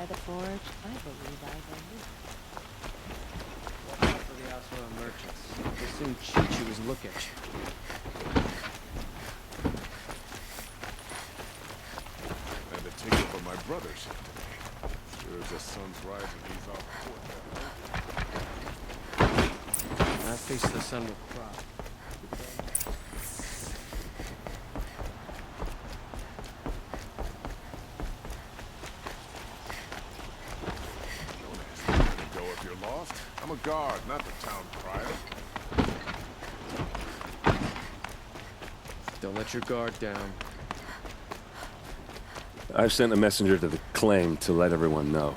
the forge, I believe I believe. Watch out for the Asura merchants. They soon cheat you as look at you. And a ticket for my brother's here today. Sure as the sun's rising, he's off port. I face the sun with pride. Don't ask me where to go if you're lost. I'm a guard, not the town crier. Don't let your guard down. I've sent a messenger to the claim to let everyone know.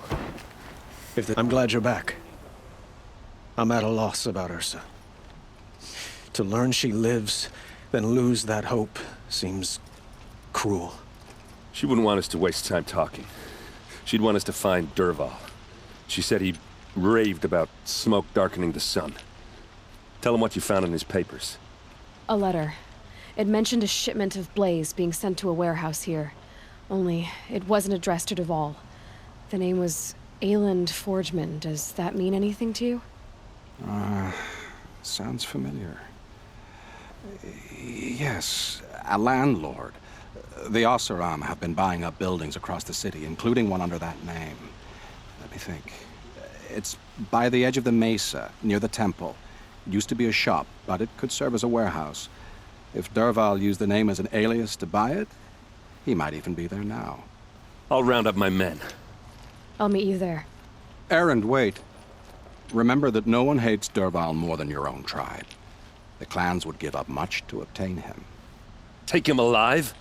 I'm glad you're back. I'm at a loss about Ursa. To learn she lives, then lose that hope, seems cruel. She wouldn't want us to waste time talking. She'd want us to find Dervahl. She said he raved about smoke darkening the sun. Tell him what you found in his papers. A letter. It mentioned a shipment of blaze being sent to a warehouse here. Only, it wasn't addressed to Dervahl. The name was Ayland Forgeman. Does that mean anything to you? Sounds familiar. Yes, a landlord. The Oseram have been buying up buildings across the city, including one under that name. Let me think. It's by the edge of the mesa, near the temple. It used to be a shop, but it could serve as a warehouse. If Dervahl used the name as an alias to buy it, he might even be there now. I'll round up my men. I'll meet you there. Erend, wait. Remember that no one hates Dervahl more than your own tribe. The clans would give up much to obtain him. Take him alive?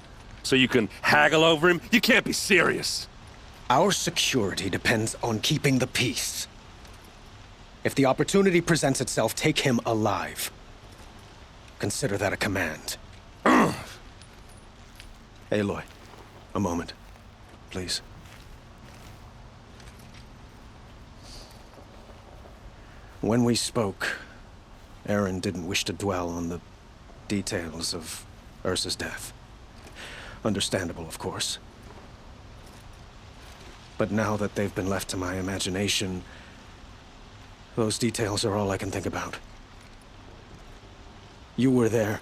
So you can haggle over him? You can't be serious. Our security depends on keeping the peace. If the opportunity presents itself, take him alive. Consider that a command. Aloy, a moment, please. When we spoke, Erend didn't wish to dwell on the details of Ursa's death. Understandable, of course. But now that they've been left to my imagination, those details are all I can think about. You were there.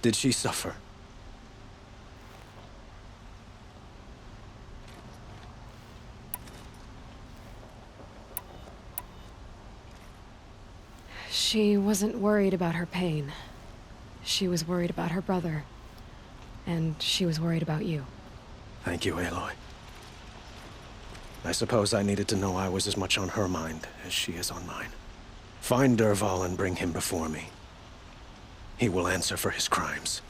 Did she suffer? She wasn't worried about her pain. She was worried about her brother. And she was worried about you. Thank you, Aloy. I suppose I needed to know I was as much on her mind as she is on mine. Find Dervahl and bring him before me. He will answer for his crimes.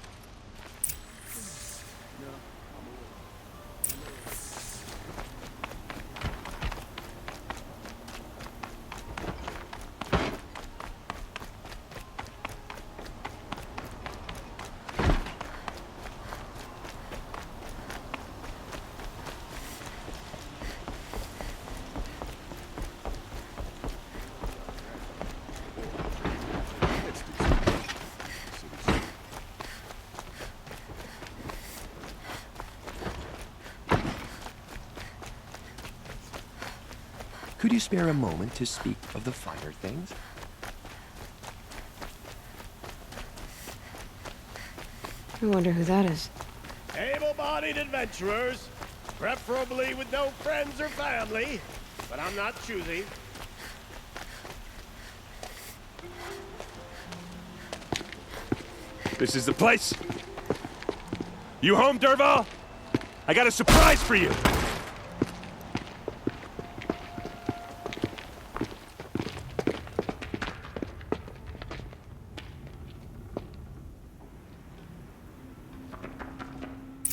Could you spare a moment to speak of the finer things? I wonder who that is. Able-bodied adventurers, preferably with no friends or family, but I'm not choosy. This is the place. You home, Dervahl? I got a surprise for you.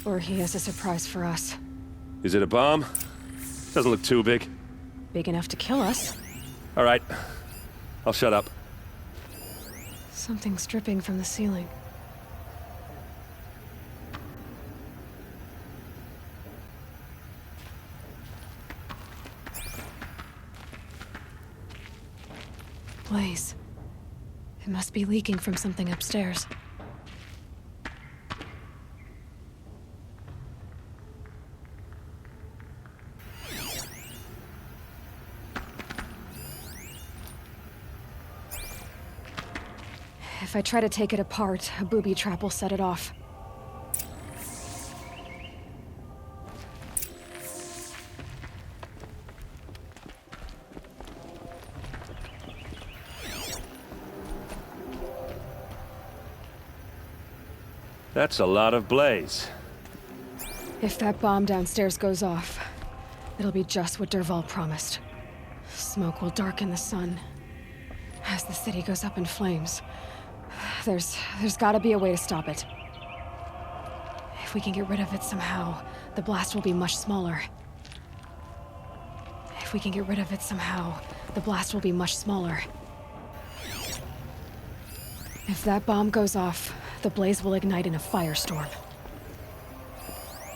Or he has a surprise for us. Is it a bomb? Doesn't look too big. Big enough to kill us. All right. I'll shut up. Something's dripping from the ceiling. Blaze. It must be leaking from something upstairs. If I try to take it apart, a booby trap will set it off. That's a lot of blaze. If that bomb downstairs goes off, it'll be just what Dervahl promised. Smoke will darken the sun as the city goes up in flames. There's gotta be a way to stop it. If we can get rid of it somehow, the blast will be much smaller. If we can get rid of it somehow, the blast will be much smaller. If that bomb goes off, the blaze will ignite in a firestorm.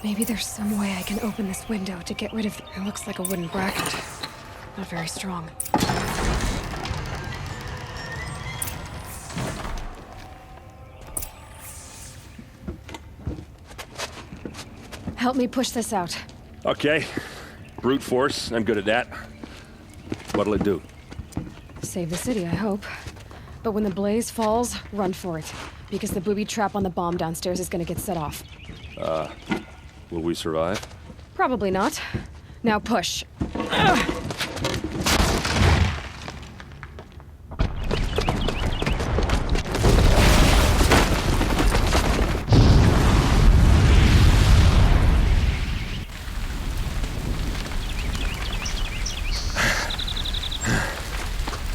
Maybe there's some way I can open this window to get rid of the... It looks like a wooden bracket. Not very strong. Help me push this out. Okay. Brute force, I'm good at that. What'll it do? Save the city, I hope. But when the blaze falls, run for it. Because the booby trap on the bomb downstairs is gonna get set off. Will we survive? Probably not. Now push.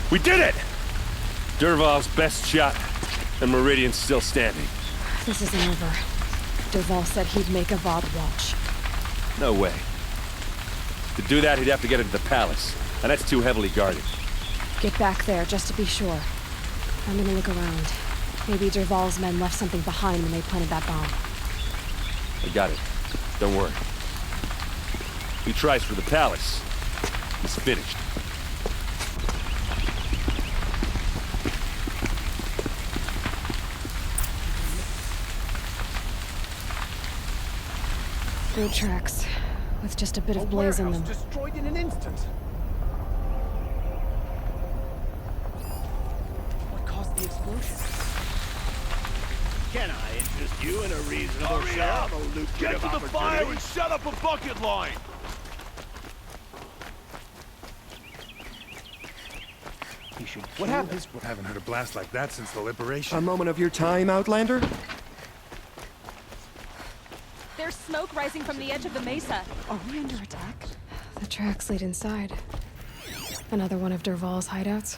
We did it! Dervahl's best shot, and Meridian's still standing. This isn't over. Dervahl said he'd make Avad watch. No way. To do that, he'd have to get into the palace, and that's too heavily guarded. Get back there, just to be sure. I'm gonna look around. Maybe Dervahl's men left something behind when they planted that bomb. I got it. Don't worry. He tries for the palace. He's finished. Boot tracks, with just a bit of blaze in them. Destroyed in an instant. What caused the explosion? Can I interest you in a reasonable Hurry share up! of a lucrative Get to the fire opportunity? and set up a bucket line! What happened? Haven't heard a blast like that since the liberation. A moment of your time, Outlander? There's smoke rising from the edge of the mesa. Are we under attack? The tracks lead inside. Another one of Dervahl's hideouts.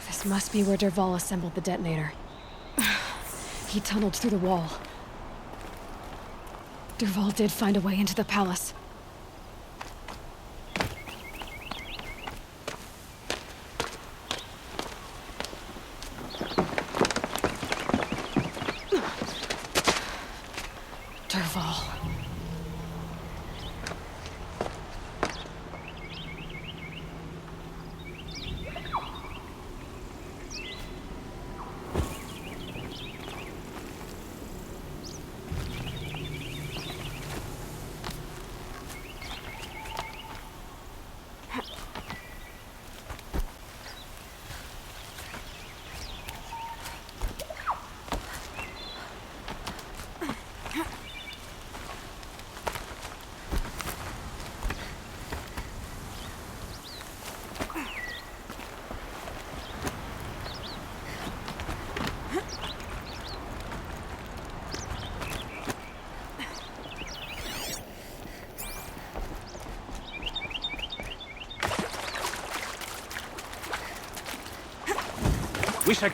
This must be where Dervahl assembled the detonator. He tunneled through the wall. Dervahl did find a way into the palace. Dervahl. We should...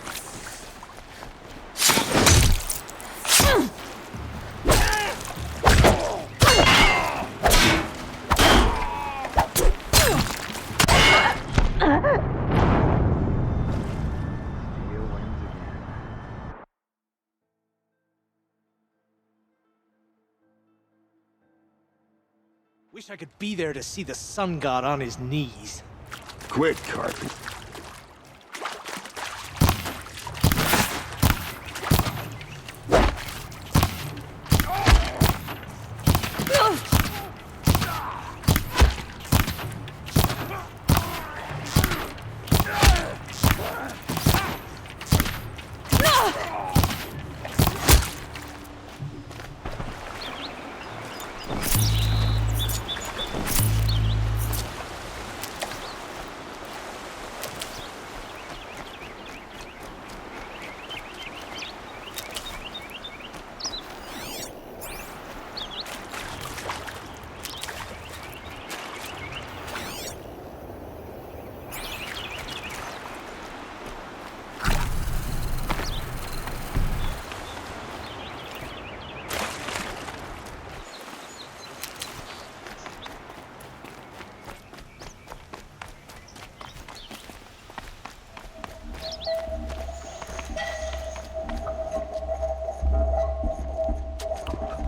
wish I could be there to see the sun god on his knees. Quit, Carthy.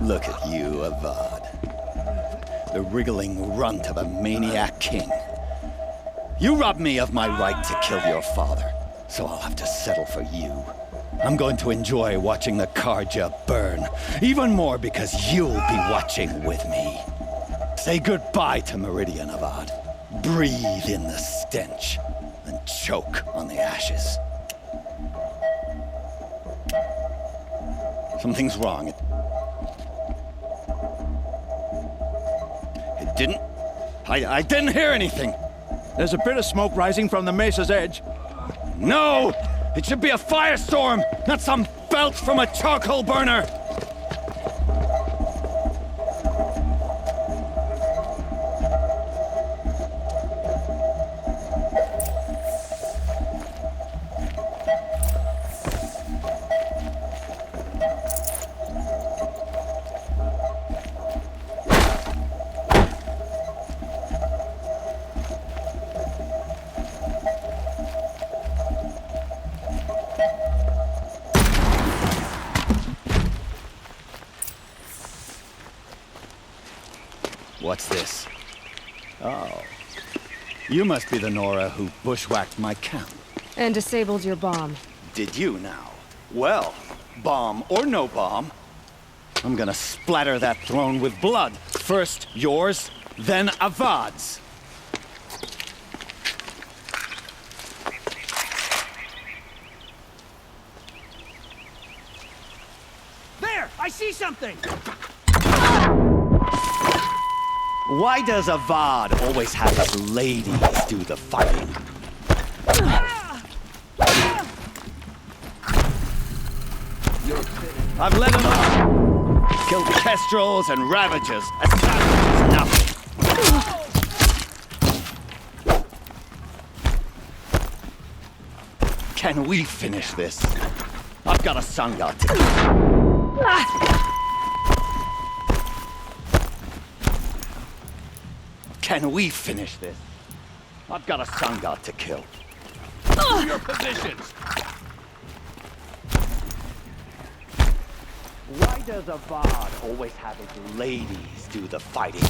Look at you, Avad. The wriggling runt of a maniac king. You robbed me of my right to kill your father, so I'll have to settle for you. I'm going to enjoy watching the Carja burn, even more because you'll be watching with me. Say goodbye to Meridian, Avad. Breathe in the stench, and choke on the ashes. Something's wrong. It didn't... I didn't hear anything. There's a bit of smoke rising from the mesa's edge. No! It should be a firestorm, not some belch from a charcoal burner! What's this? Oh. You must be the Nora who bushwhacked my camp. And disabled your bomb. Did you now? Well, bomb or no bomb, I'm gonna splatter that throne with blood. First yours, then Avad's. There! I see something! Why does Avad always have his ladies do the fighting? I've led him on. Killed kestrels and ravagers. Assassins, nothing. Can we finish this? I've got a sun god to kill. Can we finish this? I've got a sun god to kill. Your positions! Why does Avad always have his ladies do the fighting?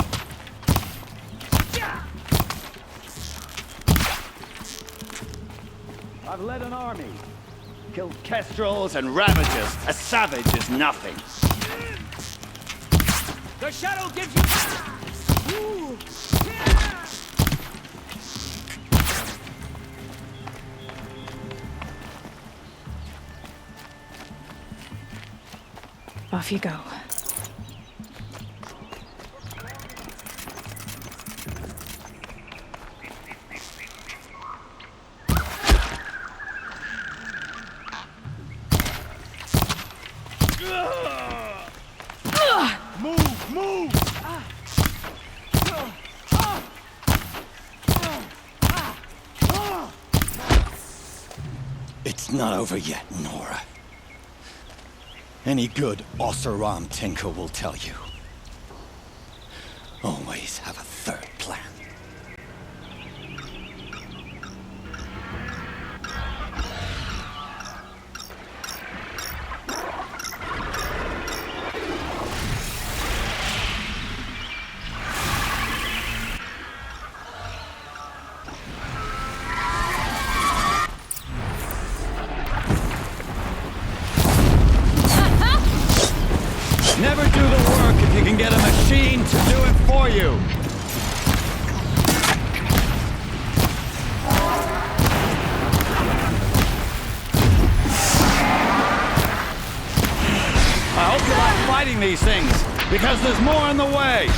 I've led an army. Killed kestrels and ravagers. A savage is nothing. The shadow gives you... Ooh. Off you go. Move! Move! It's not over yet, Nora. Any good Oseram tinker will tell you. Always have a third plan. can get a machine to do it for you. I hope you like fighting these things, because there's more in the way.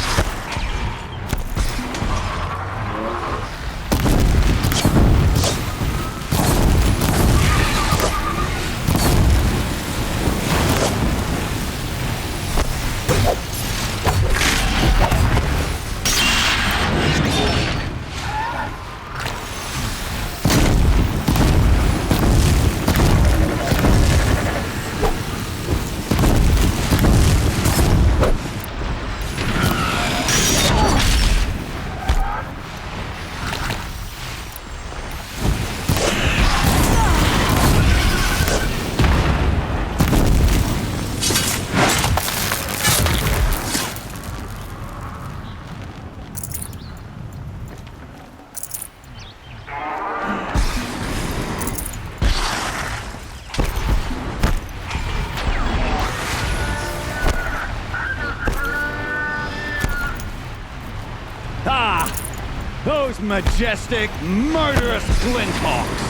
Those majestic, murderous Flinthawks!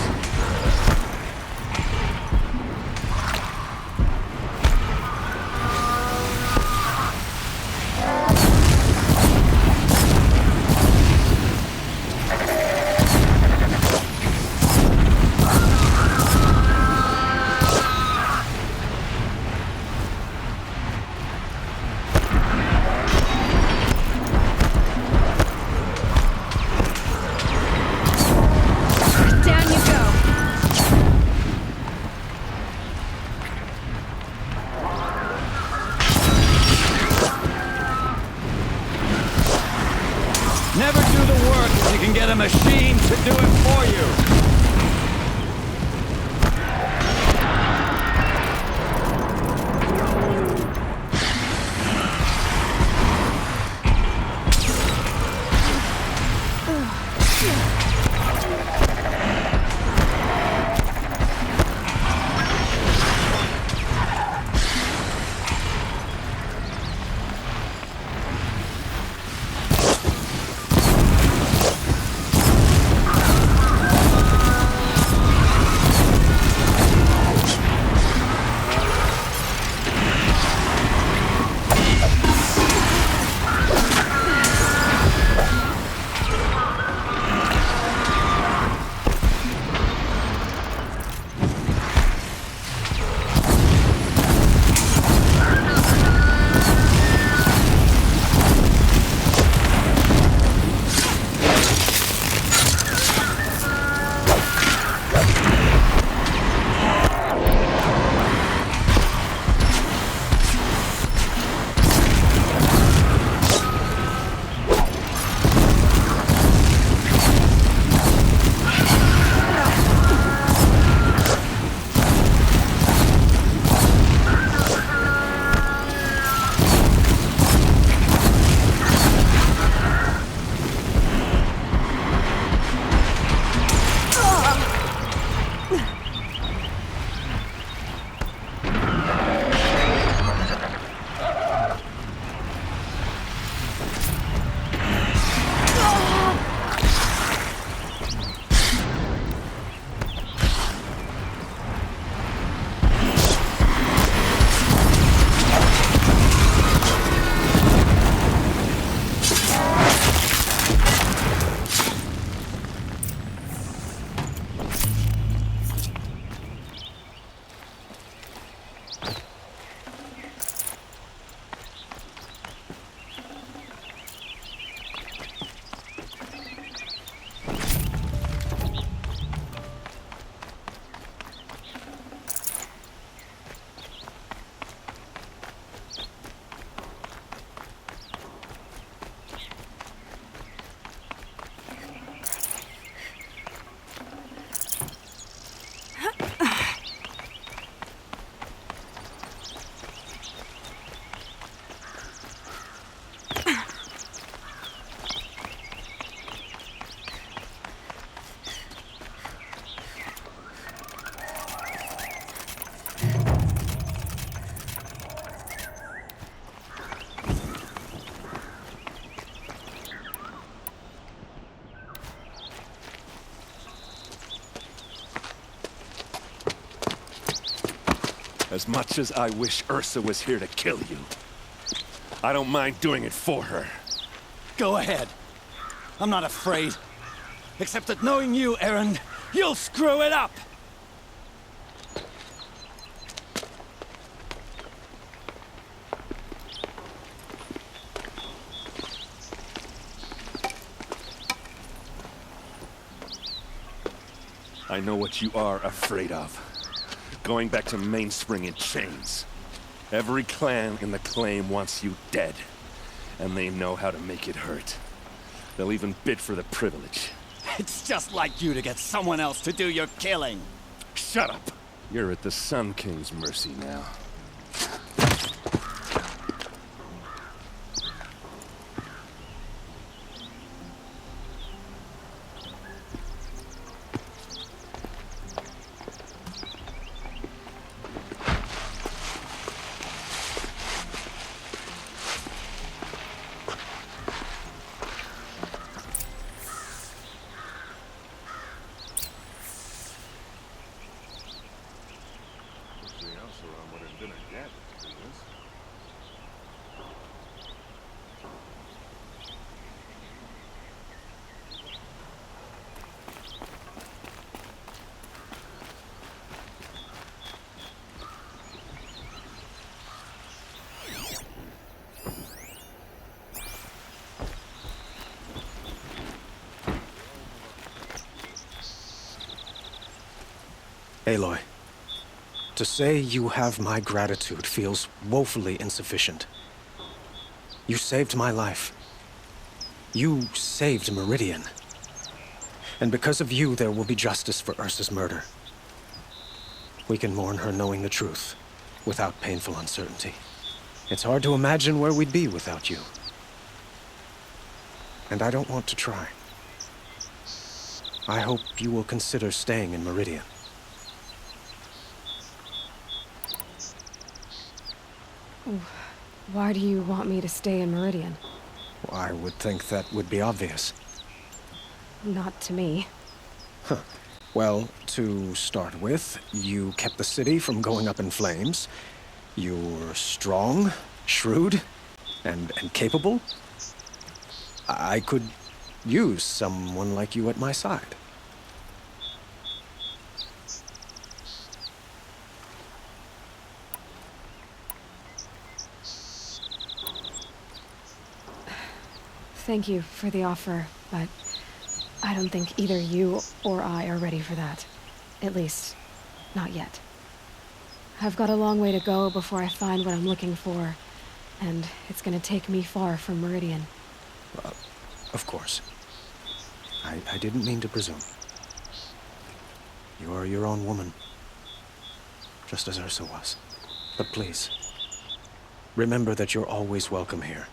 Down you go. As much as I wish Ursa was here to kill you, I don't mind doing it for her. Go ahead. I'm not afraid. Except that knowing you, Erend, you'll screw it up! I know what you are afraid of. Going back to Mainspring in chains. Every clan in the claim wants you dead. And they know how to make it hurt. They'll even bid for the privilege. It's just like you to get someone else to do your killing. Shut up! You're at the Sun King's mercy now. Aloy, to say you have my gratitude feels woefully insufficient. You saved my life. You saved Meridian. And because of you, there will be justice for Ursa's murder. We can mourn her knowing the truth, without painful uncertainty. It's hard to imagine where we'd be without you. And I don't want to try. I hope you will consider staying in Meridian. Why do you want me to stay in Meridian? I would think that would be obvious. Not to me. Huh. Well, to start with, you kept the city from going up in flames. You're strong, shrewd, and capable. I could use someone like you at my side. Thank you for the offer, but I don't think either you or I are ready for that. At least, not yet. I've got a long way to go before I find what I'm looking for, and it's gonna take me far from Meridian. Of course. I didn't mean to presume. You are your own woman, just as Ursa was. But please, remember that you're always welcome here.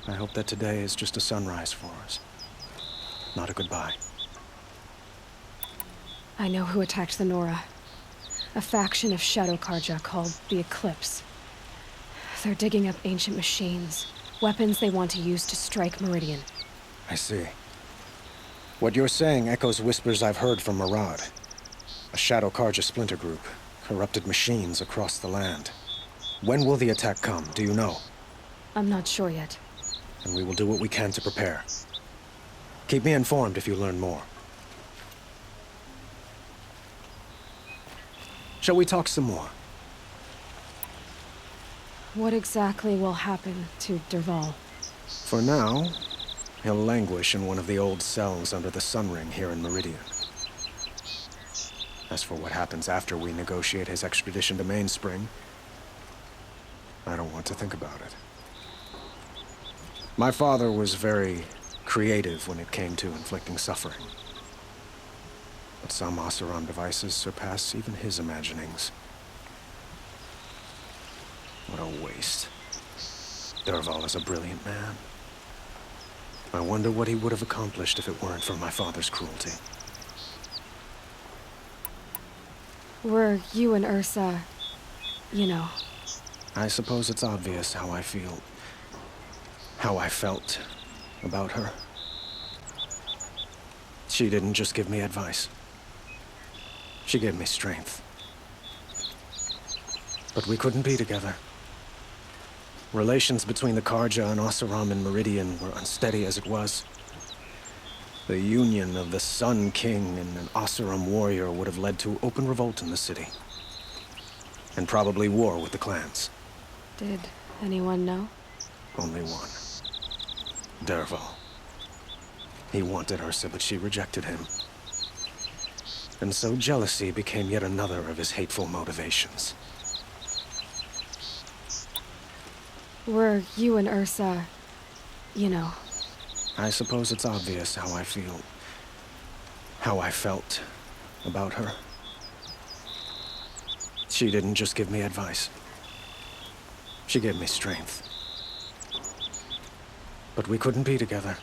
I hope that today is just a sunrise for us, not a goodbye. I know who attacked the Nora. A faction of Shadow Karja called the Eclipse. They're digging up ancient machines, weapons they want to use to strike Meridian. I see. What you're saying echoes whispers I've heard from Murad. A Shadow Karja splinter group, corrupted machines across the land. When will the attack come, do you know? I'm not sure yet. And we will do what we can to prepare. Keep me informed if you learn more. Shall we talk some more? What exactly will happen to Dervahl? For now, he'll languish in one of the old cells under the Sun Ring here in Meridian. As for what happens after we negotiate his extradition to Mainspring, I don't want to think about it. My father was very creative when it came to inflicting suffering. But some Oseram devices surpass even his imaginings. What a waste. Dervahl is a brilliant man. I wonder what he would have accomplished if it weren't for my father's cruelty. Were you and Ursa, you know? I suppose it's obvious how I feel. How I felt about her. She didn't just give me advice. She gave me strength. But we couldn't be together. Relations between the Karja and Oseram and Meridian were unsteady as it was. The union of the Sun King and an Oseram warrior would have led to open revolt in the city. And probably war with the clans. Did anyone know? Only one. Dervahl. He wanted Ursa, but she rejected him. And so jealousy became yet another of his hateful motivations. Were you and Ursa, you know? I suppose it's obvious how I feel. How I felt about her. She didn't just give me advice. She gave me strength. But we couldn't be together.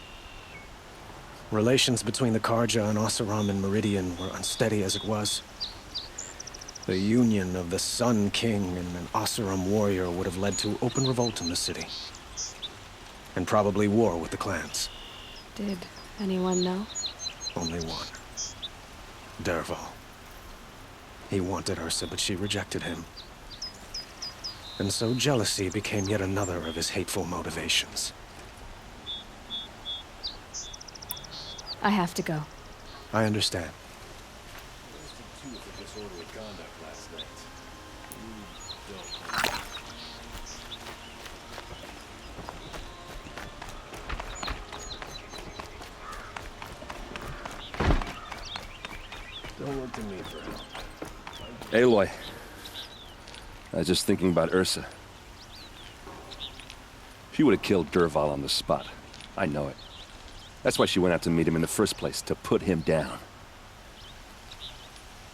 Relations between the Karja and Oseram and Meridian were unsteady as it was. The union of the Sun King and an Oseram warrior would have led to open revolt in the city. And probably war with the clans. Did anyone know? Only one. Dervahl. He wanted Ursa, but she rejected him. And so jealousy became yet another of his hateful motivations. I have to go. I understand. Don't look to me for help. Aloy. I was just thinking about Ursa. She would have killed Dervahl on the spot. I know it. That's why she went out to meet him in the first place, to put him down.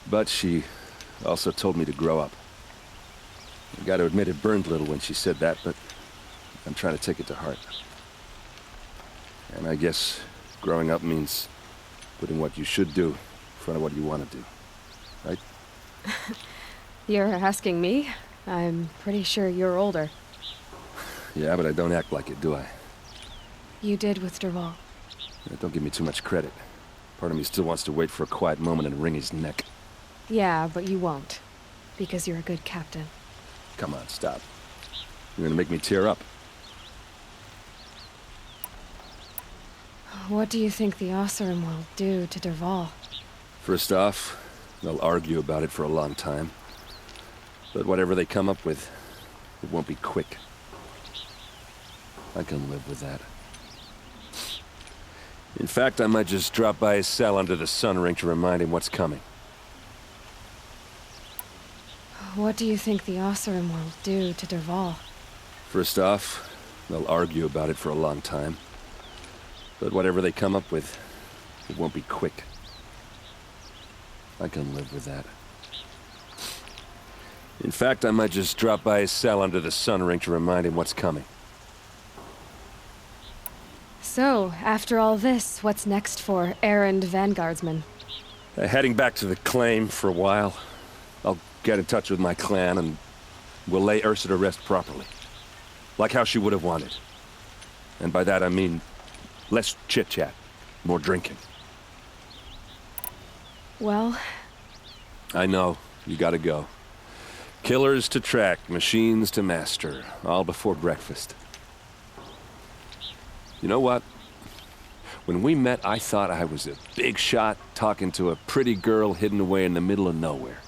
But she also told me to grow up. I gotta admit it burned a little when she said that, but I'm trying to take it to heart. And I guess growing up means putting what you should do in front of what you want to do. Right? You're asking me? I'm pretty sure you're older. Yeah, but I don't act like it, do I? You did with Dervahl. Don't give me too much credit. Part of me still wants to wait for a quiet moment and wring his neck. Yeah, but you won't. Because you're a good captain. Come on, stop. You're gonna make me tear up. What do you think the Oseram will do to Dervahl? First off, they'll argue about it for a long time. But whatever they come up with, it won't be quick. I can live with that. In fact, I might just drop by his cell under the sun ring to remind him what's coming. What do you think the Oseram will do to Dervahl? First off, they'll argue about it for a long time. But whatever they come up with, it won't be quick. I can live with that. In fact, I might just drop by his cell under the sun ring to remind him what's coming. So, after all this, what's next for errand vanguardsman? Heading back to the claim for a while. I'll get in touch with my clan and we'll lay Ursa to rest properly. Like how she would have wanted. And by that I mean less chit-chat, more drinking. Well... I know, you gotta go. Killers to track, machines to master, all before breakfast. You know what? When we met, I thought I was a big shot talking to a pretty girl hidden away in the middle of nowhere.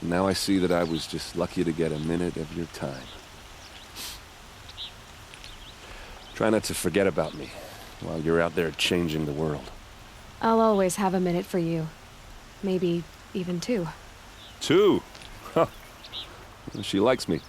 Now I see that I was just lucky to get a minute of your time. Try not to forget about me while you're out there changing the world. I'll always have a minute for you. Maybe even two. Two? Huh. She likes me.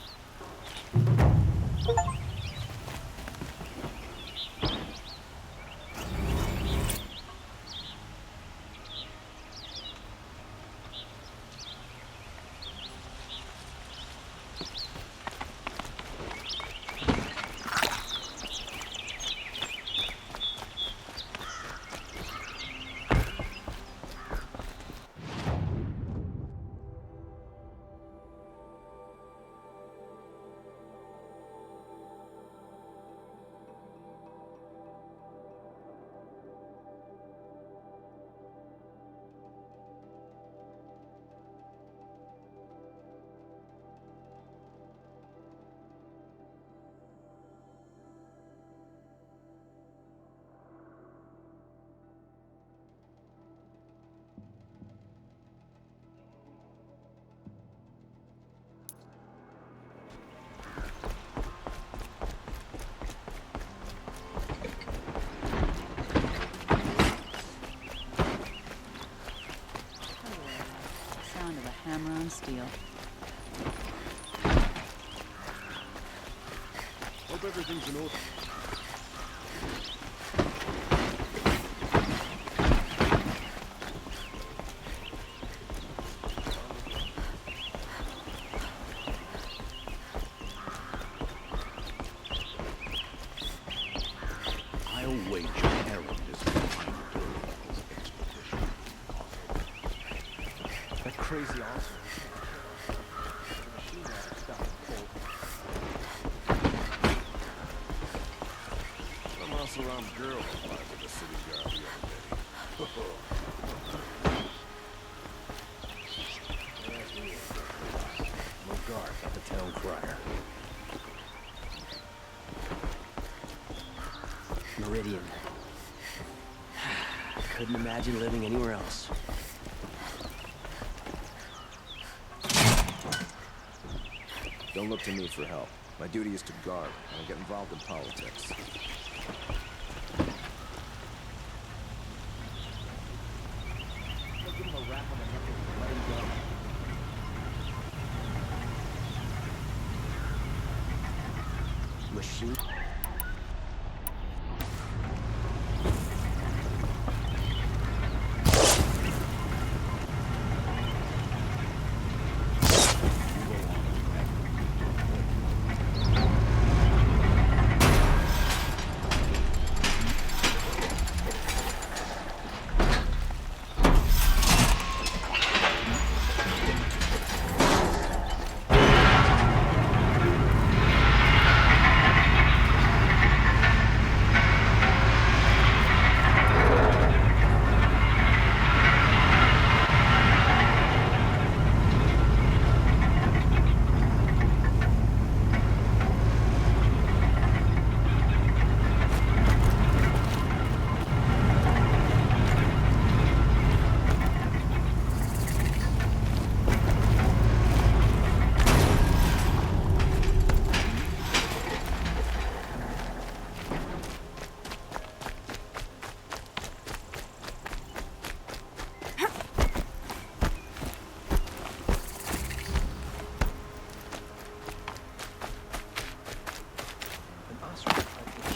everything's in order. I'll wager Harold is behind Durval's expedition. That crazy officer. The machine gun stopped cold. Some Asaram girl arrived at the city guard the other day. Mogar got the town crier. Meridian. Couldn't imagine living anywhere else. Don't look to me for help. My duty is to guard. I don't get involved in politics. Give him a rap on the neck and let him go. Machine.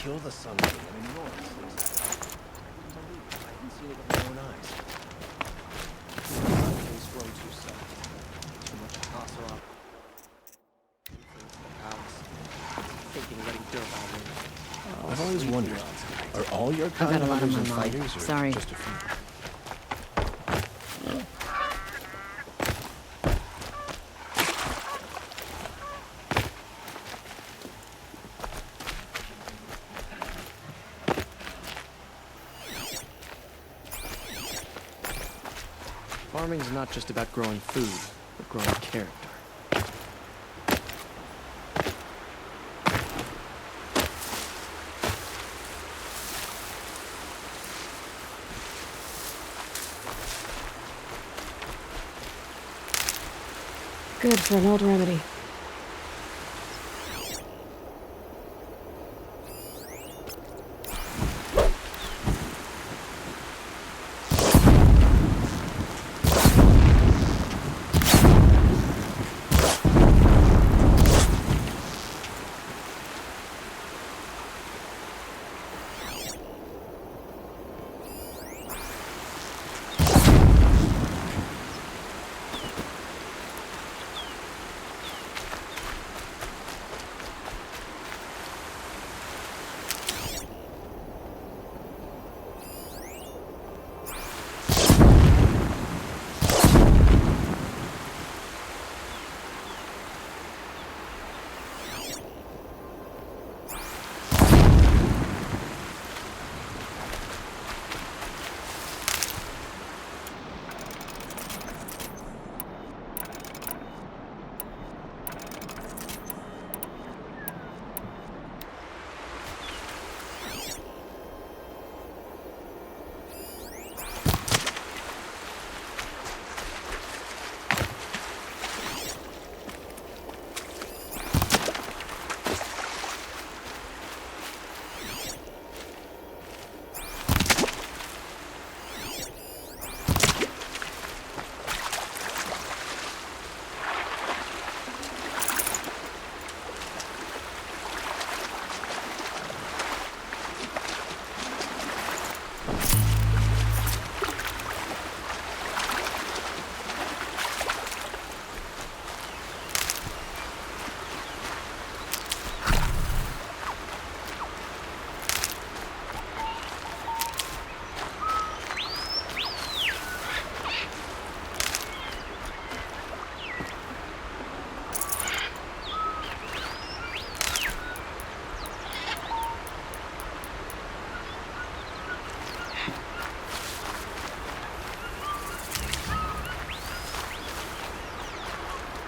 Kill the Sun King and ignore us. I didn't see it with my own eyes. Things grown too soft. Too much Asaram. Thinking letting Durval win. I've always wondered, are all your I've got a lot hunters on and my mind. fighters, or Sorry. just a few? Farming's not just about growing food, but growing character. Good for an old remedy.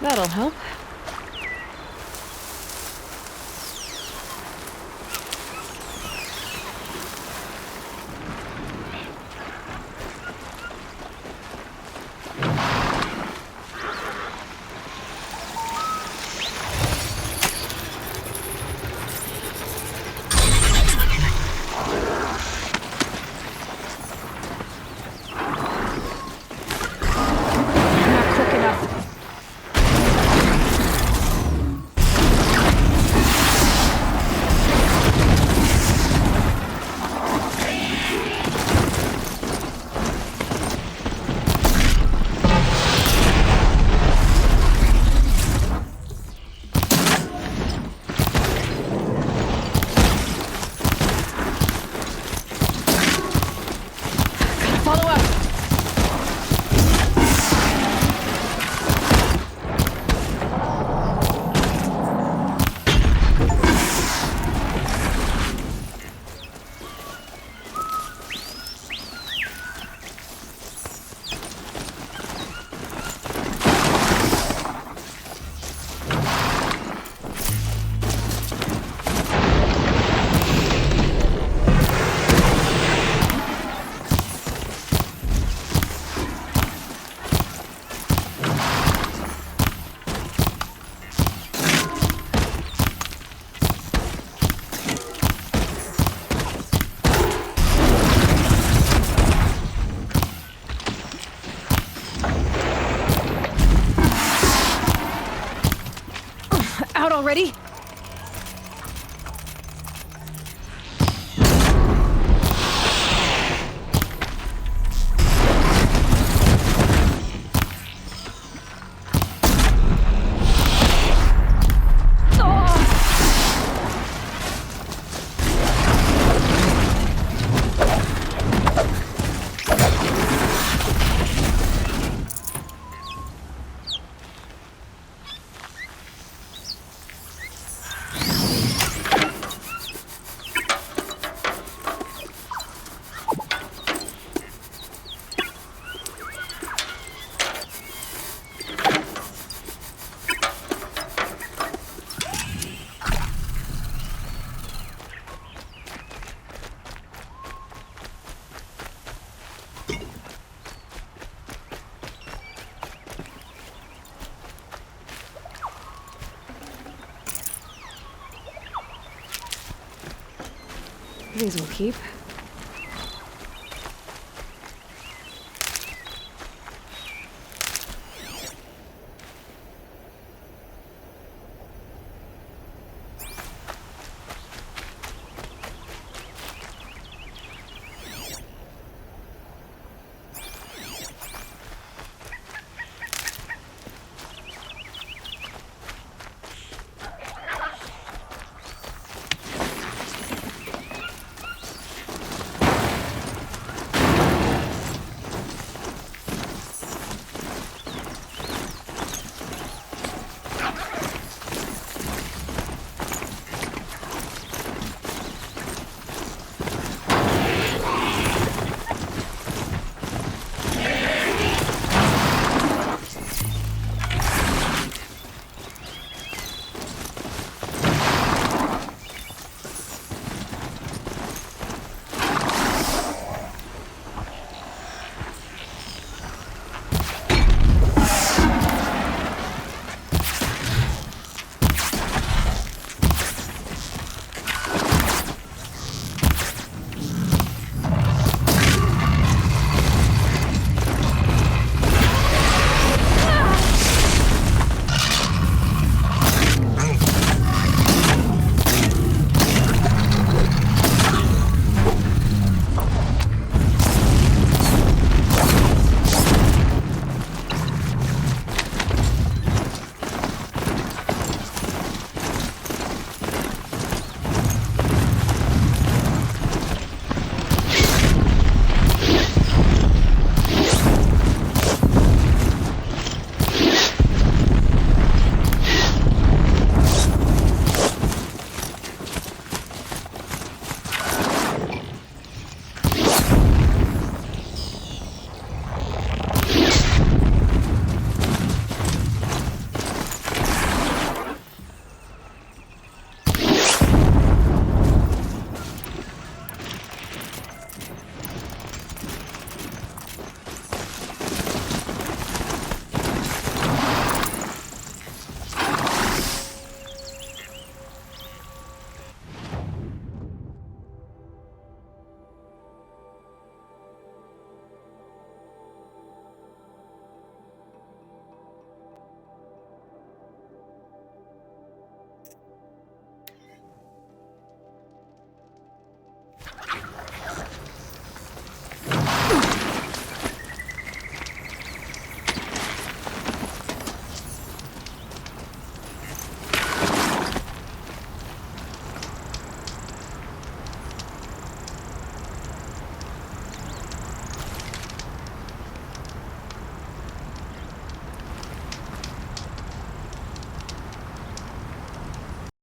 That'll help. Follow up. Out already? These will keep.